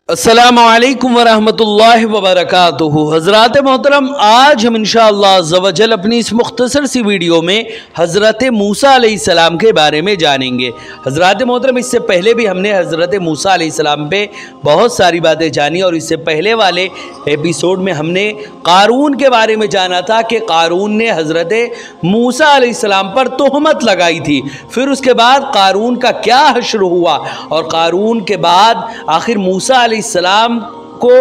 अस्सलामुअलैकुम वरहमतुल्लाहि वबरकातुहू। हज़रात मोहतरम, आज हम इंशाअल्लाह अज़्ज़वजल अपनी इस मुख्तसर सी वीडियो में हज़रत मूसा अलैहिस्सलाम के बारे में जानेंगे। हज़रात मोहतरम, इससे पहले भी हमने हज़रत मूसा अलैहिस्सलाम पे बहुत सारी बातें जानी और इससे पहले वाले एपिसोड में हमने क़ारून के बारे में जाना था कि क़ारून ने हज़रत मूसा अलैहिस्सलाम पर तोहमत लगाई थी। फिर उसके बाद क़ारून का क्या हश्र हुआ और क़ारून के बाद आखिर मूसा अलैहिस्सलाम को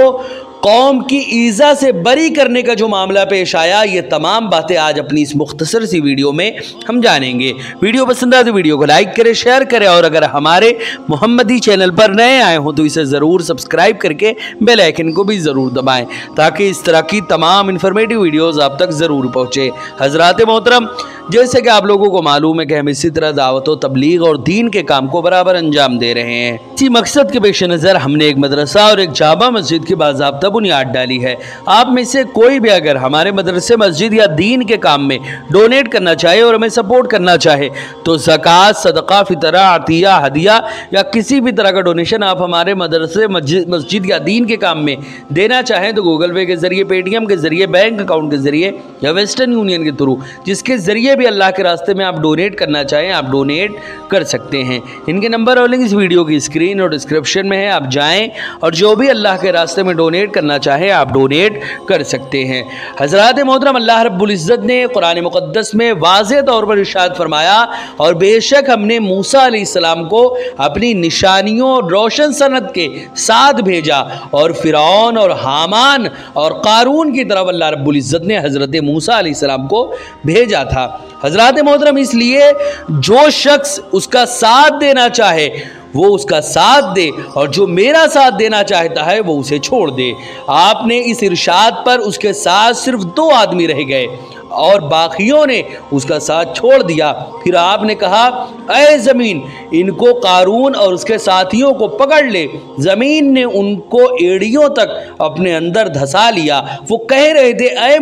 कौम की ईज़ा से बरी करने का जो मामला पेश आया, ये तमाम बातें आज अपनी इस मुख्तसर सी वीडियो में हम जानेंगे। वीडियो पसंद आए तो वीडियो को लाइक करें, शेयर करें और अगर हमारे मोहम्मदी चैनल पर नए आए हों तो इसे ज़रूर सब्सक्राइब करके बेल आइकन को भी ज़रूर दबाएं ताकि इस तरह की तमाम इन्फॉर्मेटिव वीडियोज़ आप तक ज़रूर पहुँचे। हज़रात मोहतरम, जैसे कि आप लोगों को मालूम है कि हम इसी तरह दावत व तबलीग और दीन के काम को बराबर अंजाम दे रहे हैं। इसी मकसद के पेश नज़र हमने एक मदरसा और एक जामा मस्जिद की बाज़ाब्ता बुनियाद डाली है। आप में से कोई भी अगर हमारे मदरसे, मस्जिद या दीन के काम में डोनेट करना चाहे और हमें सपोर्ट करना चाहे तो ज़कात, सदका, फितरा, अतिया, हदिया या किसी भी तरह का डोनेशन आप हमारे मदरसे, मस्जिद या दीन के काम में देना चाहें तो गूगल पे के ज़रिए, पेटीएम के ज़रिए, बैंक अकाउंट के ज़रिए या वेस्टर्न यूनियन के थ्रू, जिसके ज़रिए भी अल्लाह के रास्ते में आप डोनेट करना चाहें आप डोनेट कर सकते हैं। इनके नंबर और लिंक इस वीडियो की स्क्रीन और डिस्क्रिप्शन में है। आप जाएं और जो भी अल्लाह के रास्ते में डोनेट करना चाहे आप डोनेट कर सकते हैं। हज़रात मोहतरम, अल्लाह रब्बुल इज़्ज़त ने कुरान मुक़द्दस में वाज़ेह तौर पर इरशाद फरमाया, और बेशक हमने मूसा अलैहिस्सलाम को अपनी निशानियों और रोशन सनत के साथ भेजा और फ़िरऔन और हामान और क़ारून की तरफ अल्लाह रब्बुल इज़्ज़त ने हज़रत मूसा अलैहिस्सलाम को भेजा था। हज़रात मोहतरम, इसलिए जो शख्स उसका साथ देना चाहे वो उसका साथ दे और जो मेरा साथ देना चाहता है वो उसे छोड़ दे। आपने इस इरशाद पर उसके साथ सिर्फ 2 आदमी रह गए और बाकियों ने उसका साथ छोड़ दिया। फिर आपने कहा, ऐ ज़मीन, इनको क़ारून और उसके साथियों को पकड़ ले। ज़मीन ने उनको एड़ियों तक अपने अंदर धंसा लिया। वो कह रहे थे, ऐ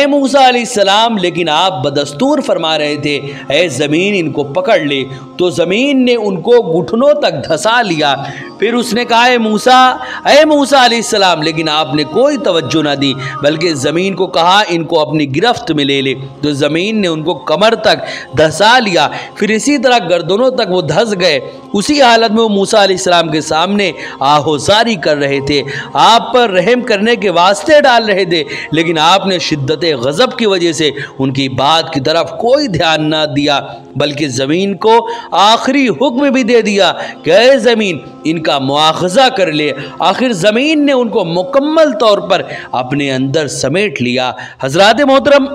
मूसा अलैहिस्सलाम, लेकिन आप बदस्तूर फरमा रहे थे, ऐ ज़मीन, इनको पकड़ ले। तो ज़मीन ने उनको घुटनों तक धंसा लिया। फिर उसने कहा, ऐ मूसा अलैहिस्सलाम, लेकिन आपने कोई तवज्जो ना दी, बल्कि ज़मीन को कहा, इनको अपनी गिरफ्त में ले ले। तो ज़मीन ने उनको कमर तक धंसा लिया। फिर इसी तरह गर्दनों तक वो धंस गए। उसी हालत में वो मूसा अलैहिस्सलाम के सामने आहोज़ारी कर रहे थे, आप पर रहम करने के वास्ते डाल रहे थे, लेकिन आपने शिद्दत गज़ब की वजह से उनकी बात की तरफ कोई ध्यान ना दिया, बल्कि ज़मीन को आखिरी हुक्म भी दे दिया कि ऐ ज़मीन, इनका मुआख़ज़ा कर ले। आखिर ज़मीन ने उनको मुकम्मल तौर पर अपने अंदर समेट लिया। हज़रात मोहतरम,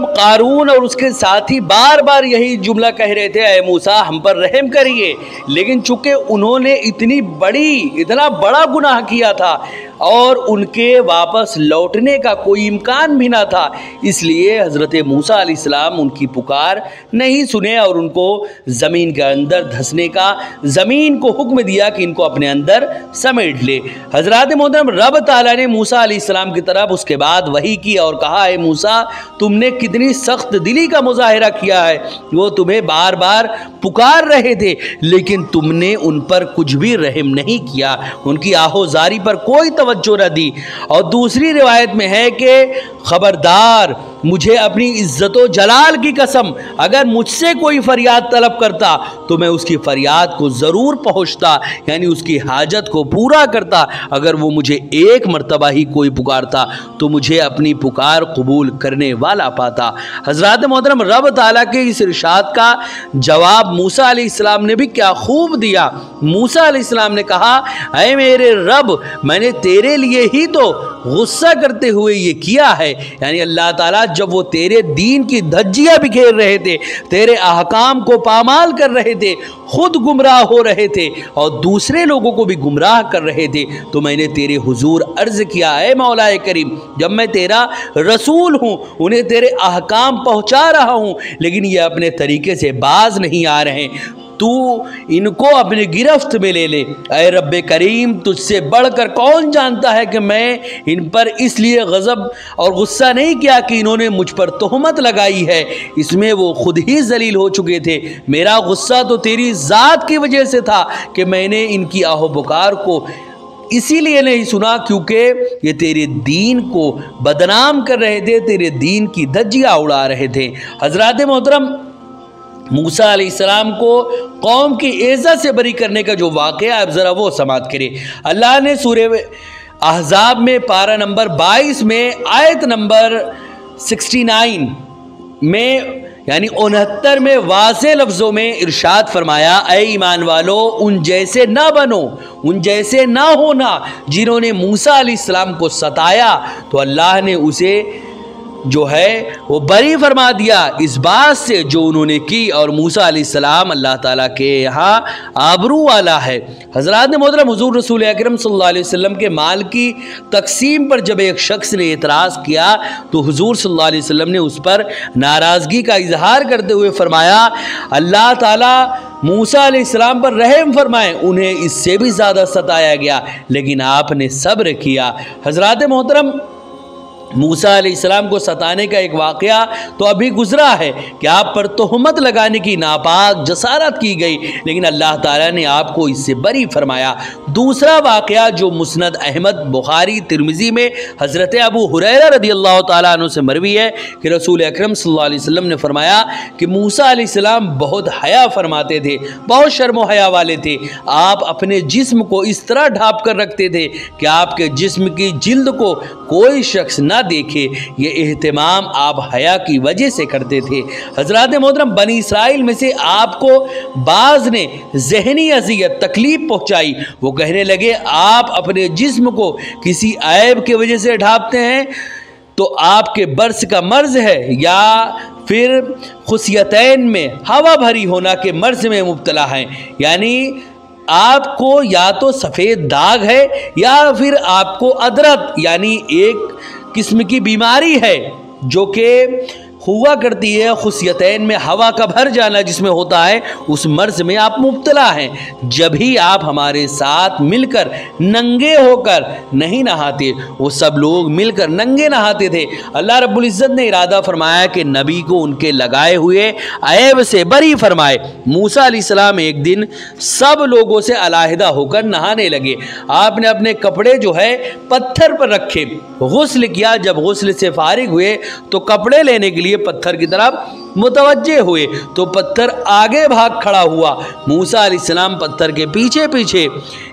क़ारून और उसके साथी बार बार यही जुमला कह रहे थे, ऐ मूसा, हम पर रहम करिए, लेकिन चूँकि उन्होंने इतना बड़ा गुनाह किया था और उनके वापस लौटने का कोई इम्कान भी ना था, इसलिए हज़रत मूसा अलैहिस्सलाम उनकी पुकार नहीं सुने और उनको ज़मीन के अंदर धंसने का ज़मीन को हुक्म दिया कि इनको अपने अंदर समेट ले। हज़रात मोहतरम, रब ताला ने मूसा अलैहिस्सलाम की तरफ उसके बाद वही की और कहा, ऐ मूसा, तुमने कितनी सख्त दिली का मुज़ाहिरा किया है। वो तुम्हें बार बार पुकार रहे थे, लेकिन तुमने उन पर कुछ भी रहम नहीं किया, उनकी आहोज़ारी पर कोई तवज्जो न दी। और दूसरी रिवायत में है कि खबरदार, मुझे अपनी इज्जत व जलाल की कसम, अगर मुझसे कोई फरियाद तलब करता तो मैं उसकी फरियाद को ज़रूर पहुँचता, यानी उसकी हाजत को पूरा करता। अगर वो मुझे एक मर्तबा ही कोई पुकारता तो मुझे अपनी पुकार कबूल करने वाला पाता। हज़रात मोहतरम, रब ताला के इस इरशाद का जवाब मूसा अलैहिस्सलाम ने भी क्या खूब दिया। मूसा अलैहिस्सलाम ने कहा, ऐ मेरे रब, मैंने तेरे लिए ही तो गुस्सा करते हुए ये किया है। यानी अल्लाह ताला जब वो तेरे दीन की धज्जियाँ बिखेर रहे थे, तेरे अहकाम को पामाल कर रहे थे, खुद गुमराह हो रहे थे और दूसरे लोगों को भी गुमराह कर रहे थे, तो मैंने तेरे हुजूर अर्ज़ किया, है मौलाए करीम, जब मैं तेरा रसूल हूँ, उन्हें तेरे अहकाम पहुँचा रहा हूँ, लेकिन ये अपने तरीके से बाज नहीं आ रहे, तू इनको अपने गिरफ्त में ले ले। ऐ रब्बे करीम, तुझसे बढ़कर कौन जानता है कि मैं इन पर इसलिए गज़ब और गुस्सा नहीं किया कि इन्होंने मुझ पर तोहमत लगाई है, इसमें वो खुद ही जलील हो चुके थे। मेरा गुस्सा तो तेरी ज़ात की वजह से था कि मैंने इनकी आहो पुकार को इसीलिए नहीं सुना क्योंकि ये तेरे दीन को बदनाम कर रहे थे, तेरे दीन की धज्जियाँ उड़ा रहे थे। हज़रात मोहतरम, मूसा अलैहिस्सलाम को कौम की इज़्ज़त से बरी करने का जो वाक़या है, अब ज़रा वो समाअत करें। अल्लाह ने सूरह अहज़ाब में पारा नंबर 22 में आयत नंबर 69 में यानी 69 में वाज़े लफ्ज़ों में इरशाद फरमाया, ऐ ईमान वालो, उन जैसे ना बनो, उन जैसे ना होना जिन्होंने मूसा अलैहिस्सलाम को सताया, तो अल्लाह ने उसे जो है वो बरी फरमा दिया इस बात से जो उन्होंने की, और मूसा अलैहिस्सलाम अल्लाह ताला के यहाँ आबरू वाला है। हज़रात ने मोहतरम, हुज़ूर रसूल अकरम सल्लल्लाहु अलैहि वसल्लम के माल की तकसीम पर जब एक शख्स ने एतराज़ किया तो हुज़ूर सल्लल्लाहु अलैहि वसल्लम ने उस पर नाराज़गी का इजहार करते हुए फरमाया, अल्लाह ताला मूसा अलैहिस्सलाम पर रहम फरमाए, उन्हें इससे भी ज़्यादा सताया गया लेकिन आपने सब्र किया। हज़रात मोहतरम, मूसा अलैहिस्सलाम को सताने का एक वाक़या तो अभी गुजरा है कि आप पर तोहमत लगाने की नापाक जसारत की गई, लेकिन अल्लाह ताला ने आपको इससे बरी फरमाया। दूसरा वाक़या जो मुस्नद अहमद, बुखारी, तिरमिज़ी में हज़रत अबू हुरैरा रदियल्लाहु ताला अन्हु से मरवी है कि रसूल अकरम सल्लल्लाहु अलैहि वसल्लम ने फरमाया कि मूसा अलैहिस्सलाम बहुत हया फरमाते थे, बहुत शर्म व हया वाले थे। आप अपने जिस्म को इस तरह ढाँप कर रखते थे कि आपके जिस्म की जिल्द को कोई शख्स ना देखे। ये एहतमाम आप हया की वजह से करते थे। हज़रात मोहतरम, बनी इसराइल में से आपको बाज़ ने ज़हनी अज़ियत तकलीफ़ पहुँचाई, वो कहने लगे आप अपने जिस्म को किसी ऐब की वजह से ढाँपते हैं तो आपके बर्स का मर्ज़ है या फिर खुसियतैन में हवा भरी होना के मर्ज़ में मुब्तला हैं, यानी आपको या तो सफ़ेद दाग है या फिर आपको अदरक यानी एक किस्म की बीमारी है जो कि हुआ करती है खुसियतैन में हवा का भर जाना जिसमें होता है, उस मर्ज़ में आप मुब्तला हैं। जब ही आप हमारे साथ मिलकर नंगे होकर नहीं नहाते, वो सब लोग मिलकर नंगे नहाते थे। अल्लाह रब्बुल इज़्ज़त ने इरादा फरमाया कि नबी को उनके लगाए हुए ऐब से बरी फरमाए। मूसा अलैहिस्सलाम एक दिन सब लोगों से अलहदा होकर नहाने लगे। आपने अपने कपड़े जो है पत्थर पर रखे, गुस्ल किया। जब गुस्ल से फारिग हुए तो कपड़े लेने के लिए पत्थर की तरफ मुतवज्जे हुए तो पत्थर आगे भाग खड़ा हुआ। मूसा अलैहिस्सलाम पत्थर के पीछे पीछे।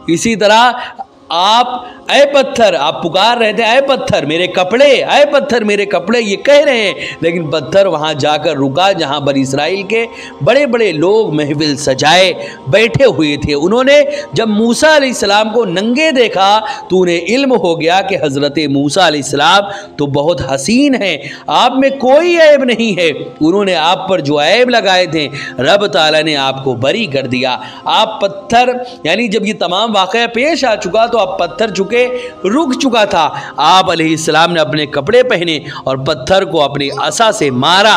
इसी तरह आप ऐ पत्थर, आप पुकार रहे थे ऐ पत्थर मेरे कपड़े, ऐ पत्थर मेरे कपड़े, ये कह रहे हैं, लेकिन पत्थर वहाँ जाकर रुका जहाँ बनी इसराइल के बड़े बड़े लोग महफिल सजाए बैठे हुए थे। उन्होंने जब मूसा अलैहिस्सलाम को नंगे देखा तो उन्हें इल्म हो गया कि हज़रत मूसा अलैहिस्सलाम तो बहुत हसीन हैं, आप में कोई ऐब नहीं है। उन्होंने आप पर जो ऐब लगाए थे रब ताला ने आपको बरी कर दिया। आप पत्थर यानी जब ये तमाम वाक़या पेश आ चुका तो आप पत्थर चुके रुक चुका था। आप अलैहिस्सलाम ने अपने कपड़े पहने और पत्थर को अपनी असा से मारा।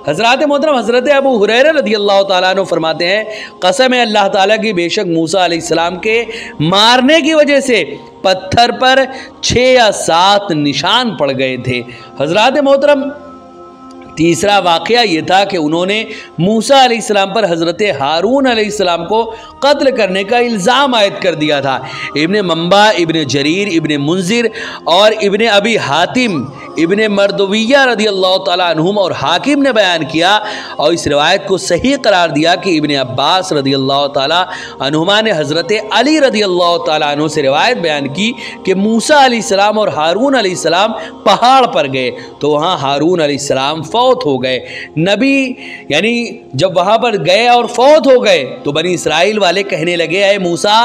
हज़रात मोहतरम, हज़रत अबू हुरैरा रदियल्लाहु ताला अन्हु फरमाते हैं, कसम है अल्लाह ताला की, बेशक मूसा अलैहिस्सलाम के मारने की वजह से पत्थर पर 6 या 7 निशान पड़ गए थे। हज़रात मोहतरम, तीसरा वाक़या ये था कि उन्होंने मूसा अलैहिस्सलाम पर हज़रत हारून अलैहिस्सलाम को कत्ल करने का इल्ज़ाम आयद कर दिया था। इब्ने मंबा, इब्ने जरीर, इब्ने मुंजिर और इब्ने अबी हातिम, इब्ने मरदविया रदियल्लाहु ताला अन्हुम और हाकिम ने बयान किया और इस रिवायत को सही करार दिया कि इब्ने अब्बास रदियल्लाहु ताला अन्हुमा ने हज़रत अली रदियल्लाहु ताला अन्हु से रिवायत बयान की कि मूसा अलैहिस्सलाम और हारून अलैहिस्सलाम पहाड़ पर गए तो वहाँ हारून अलैहिस्सलाम फौत हो गए। नबी यानी जब वहाँ पर गए और फौत हो गए तो बनी इसराइल वाले कहने लगे, ऐ मूसा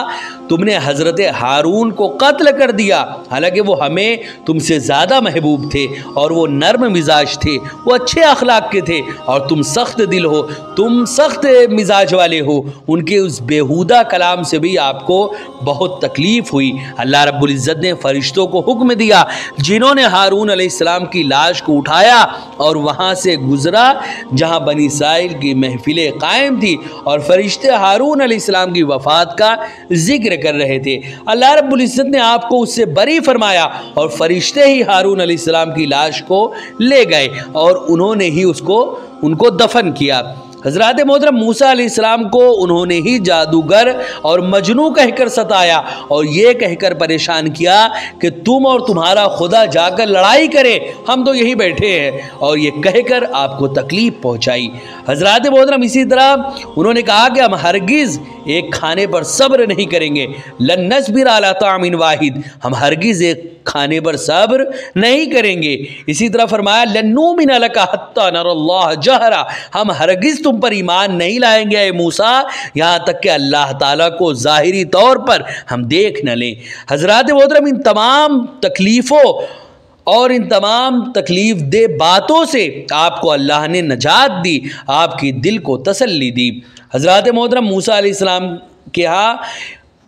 तुमने हज़रत हारून को कत्ल कर दिया, हालांकि वो हमें तुमसे ज़्यादा महबूब थे और वो नर्म मिजाज थे, वो अच्छे अखलाक के थे, और तुम सख्त दिल हो, तुम सख्त मिजाज वाले हो। उनके उस बेहुदा कलाम से भी आपको बहुत तकलीफ़ हुई। अल्लाह रब्बुल इज़्ज़त ने फ़रिश्तों को हुक्म दिया, जिन्होंने हारून अलैहिस्सलाम की लाश को उठाया और वहाँ से गुज़रा जहाँ बनी इस्राइल की महफिलें कायम थी और फ़रिश्ते हारून अलैहिस्सलाम की वफ़ात का जिक्र कर रहे थे। अल्लाह रब्बुल इज़्ज़त ने आपको उससे बरी फरमाया और फ़रिश्ते ही हारून अलैहिस्सलाम की लाश को ले गए और उन्होंने ही उनको दफन किया। हज़रत मोहतरम मूसा अलैहिस्सलाम को उन्होंने ही जादूगर और मजनू कहकर सताया और ये कहकर परेशान किया कि तुम और तुम्हारा खुदा जाकर लड़ाई करें, हम तो यहीं बैठे हैं, और ये कहकर आपको तकलीफ़ पहुंचाई। हज़रत मोहतरम इसी तरह उन्होंने कहा कि हम हरगिज़ एक खाने पर सब्र नहीं करेंगे, लन नस्बिर अला तामिन वाहिद, हम हरगिज़ एक खाने पर सब्र नहीं करेंगे। इसी तरह फरमाया लन नुमिन लका हत्ता नरल्लाह जहरा, हम हरगिज़ तुम पर ईमान नहीं लाएंगे ए मूसा यहाँ तक कि अल्लाह ताला को ज़ाहिरी तौर पर हम देख न लें। हज़रत मोहतरम इन तमाम तकलीफ़ों और इन तमाम तकलीफ़ दे बातों से आपको अल्लाह ने नजात दी, आपकी दिल को तसल्ली दी। हज़रत मोहतरम मूसा अलैहिस्सलाम के यहाँ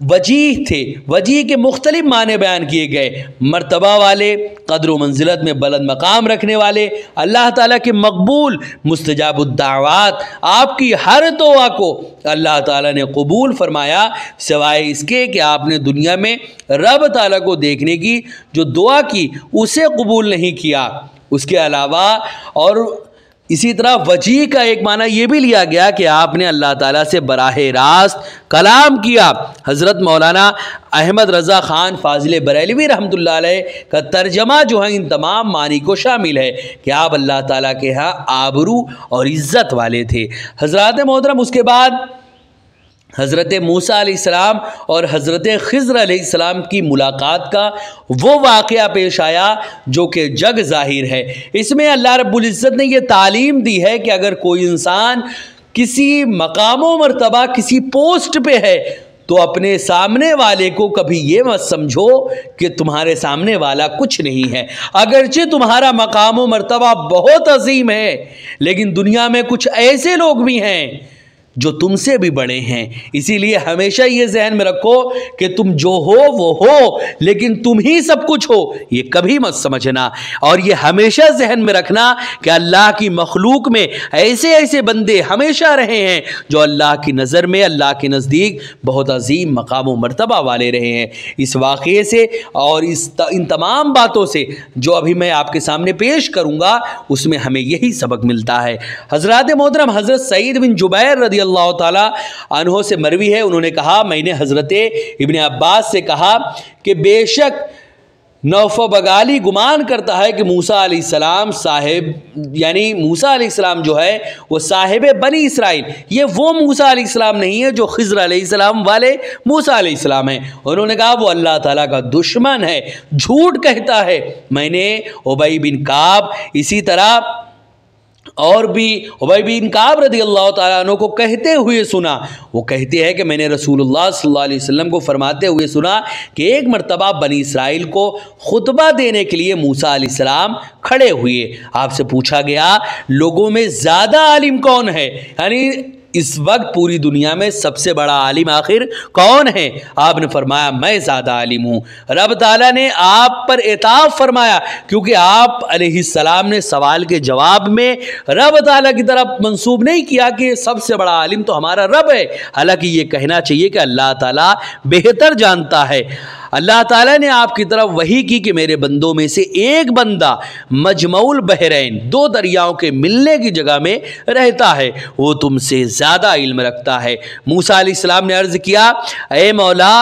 वजीह थे, वजीह के मुख्तलिफ माने बयान किए गए, मर्तबा वाले, क़द्र व मंजिलत में बुलंद मकाम रखने वाले, अल्लाह ताला के मकबूल मुस्तजाबुद्दावात, आपकी हर दुआ को अल्लाह ताला ने कबूल फरमाया, सिवाय इसके कि आपने दुनिया में रब ताला को देखने की जो दुआ की उसे कबूल नहीं किया। उसके अलावा और इसी तरह वजीह का एक माना यह भी लिया गया कि आपने अल्लाह ताला से बराह रास्त कलाम किया। हज़रत मौलाना अहमद रज़ा ख़ान फ़ाज़िल बरेलवी रहमतुल्लाह अलैह का तर्जमा जो है इन तमाम मानी को शामिल है कि आप अल्लाह ताला के यहाँ आबरू और इज़्ज़त वाले थे। हज़रत मोहतरम उसके बाद हज़रत मूसा अलैहिस्सलाम और हज़रत ख़िज़्र अलैहिस्सलाम की मुलाकात का वो वाक़या पेश आया जो कि जग ज़ाहिर है। इसमें अल्लाह रब्बुल इज़्ज़त ने ये तालीम दी है कि अगर कोई इंसान किसी मकाम मर्तबा किसी पोस्ट पे है तो अपने सामने वाले को कभी ये मत समझो कि तुम्हारे सामने वाला कुछ नहीं है। अगरचे तुम्हारा मकाम मर्तबा बहुत अजीम है, लेकिन दुनिया में कुछ ऐसे लोग भी हैं जो तुमसे भी बड़े हैं। इसीलिए हमेशा ये जहन में रखो कि तुम जो हो वो हो, लेकिन तुम ही सब कुछ हो, ये कभी मत समझना। और ये हमेशा जहन में रखना कि अल्लाह की मखलूक में ऐसे ऐसे बंदे हमेशा रहे हैं जो अल्लाह की नज़र में, अल्लाह के नज़दीक बहुत अजीम मकाम व मर्तबा वाले रहे हैं। इस वाक़े से और इन तमाम बातों से जो अभी मैं आपके सामने पेश करूँगा उसमें हमें यही सबक मिलता है। हज़रत मोहतरम हज़रत सईद बिन जुबैर रज़ी अल्लाह ताला अन्हो से मरवी है, उन्होंने कहा मैंने हज़रत इब्न अब्बास से कहा कि बेशक नौफ़ बगाली गुमान करता है कि मूसा अलैहिस्सलाम साहिब यानी मूसा अलैहिस्सलाम जो है वो साहिब बनी इसराइल, ये वो मूसा अलैहिस्सलाम नहीं है जो ख़िज़्र अलैहिस्सलाम वाले मूसा अलैहिस्सलाम हैं। उन्होंने कहा वो अल्लाह ताला का दुश्मन है, झूठ कहता है। मैंने उबई बिन काब इसी तरह और भी उबई बिन काब रज़ियल्लाहु ताला अन्हु को कहते हुए सुना। वो कहते हैं कि मैंने रसूलुल्लाह सल्लल्लाहु अलैहि वसल्लम को फरमाते हुए सुना कि एक मरतबा बनी इसराइल को खुतबा देने के लिए मूसा अलैहिस्सलाम खड़े हुए। आपसे पूछा गया लोगों में ज़्यादा आलिम कौन है, यानी इस वक्त पूरी दुनिया में सबसे बड़ा आलिम आखिर कौन है? आपने फरमाया मैं ज़्यादा आलिम हूँ। रब ताला ने आप पर एताफ़ फरमाया क्योंकि आप अलैहिस्सलाम ने सवाल के जवाब में रब ताला की तरफ मंसूब नहीं किया कि सबसे बड़ा आलिम तो हमारा रब है। हालांकि ये कहना चाहिए कि अल्लाह ताला बेहतर जानता है। अल्लाह ताला ने आपकी तरफ वही की कि मेरे बंदों में से एक बंदा मजमऊल बहरैन, दो दरियाओं के मिलने की जगह में रहता है, वो तुमसे ज़्यादा इल्म रखता है। मूसा अलैहिस्सलाम ने अर्ज़ किया ए मौला,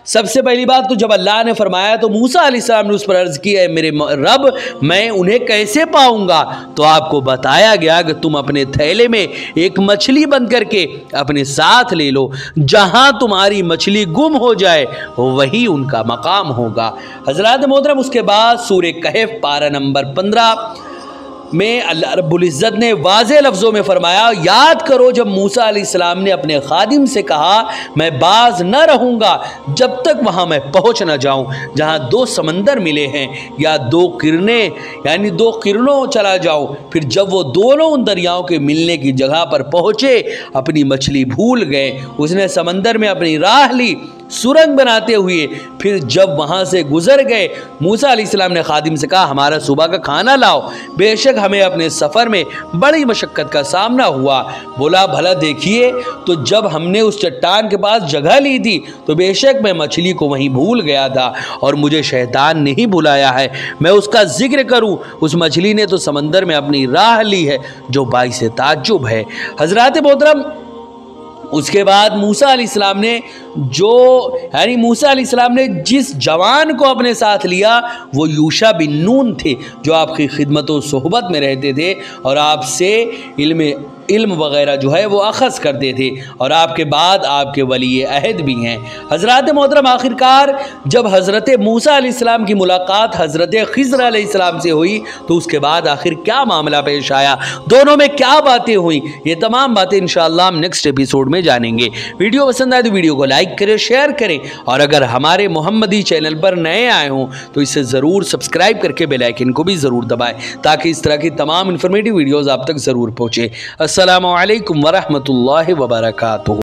सबसे पहली बात तो जब अल्लाह ने फरमाया तो मूसा अलैहिस्सलाम ने उस पर अर्ज़ की है मेरे रब मैं उन्हें कैसे पाऊँगा? तो आपको बताया गया कि तुम अपने थैले में एक मछली बंद करके अपने साथ ले लो, जहाँ तुम्हारी मछली गुम हो जाए वही उनका मकाम होगा। हज़रात मोहतरम उसके बाद सूरह कहफ पारा नंबर 15 में अल्लाह रब्बुल इज़्ज़त ने वाज़े लफ्ज़ों में फरमाया, याद करो जब मूसा अलैहिस्सलाम ने अपने खादिम से कहा मैं बाज न रहूँगा जब तक वहाँ मैं पहुँच न जाऊँ जहाँ दो समंदर मिले हैं या दो किरणें, यानी दो किरणों चला जाऊँ। फिर जब वो दोनों उन दरियाओं के मिलने की जगह पर पहुँचे अपनी मछली भूल गए। उसने समंदर में अपनी राह ली सुरंग बनाते हुए। फिर जब वहाँ से गुजर गए मूसा अलैहिस्सलाम ने खादिम से कहा हमारा सुबह का खाना लाओ, बेशक हमें अपने सफ़र में बड़ी मशक्क़त का सामना हुआ। बोला भला देखिए, तो जब हमने उस चट्टान के पास जगह ली थी तो बेशक मैं मछली को वहीं भूल गया था और मुझे शैतान ने ही बुलाया है मैं उसका जिक्र करूँ। उस मछली ने तो समंदर में अपनी राह ली है जो बाइस ताज्जुब है। हज़रात मोहतरम, उसके बाद मूसा अलैहिस्सलाम ने मूसा अलैहिस्सलाम ने जिस जवान को अपने साथ लिया वो यूशा बिन नून थे, जो आपकी खिदमत व सोहबत में रहते थे और आपसे इल्म वग़ैरह जो है वो अख़ज़ करते थे और आपके बाद आपके वली अहद भी हैं। हज़रात मोहतरम, आखिरकार जब हज़रत मूसा अलैहिस्सलाम की मुलाकात हज़रत ख़िज़्र अलैहिस्सलाम से हुई तो उसके बाद आखिर क्या मामला पेश आया, दोनों में क्या बातें हुई, ये तमाम बातें इंशाअल्लाह हम नेक्स्ट एपिसोड में जानेंगे। वीडियो पसंद आए तो वीडियो को लाइक करें, शेयर करें और अगर हमारे मोहम्मदी चैनल पर नए आए हों तो इसे ज़रूर सब्सक्राइब करके बेल आइकन को भी ज़रूर दबाएँ ताकि इस तरह की तमाम इन्फॉर्मेटिव वीडियोज़ आप तक ज़रूर पहुँचे। अस्सलामु अलैकुम वरहमतुल्लाहि वबरकातुहू।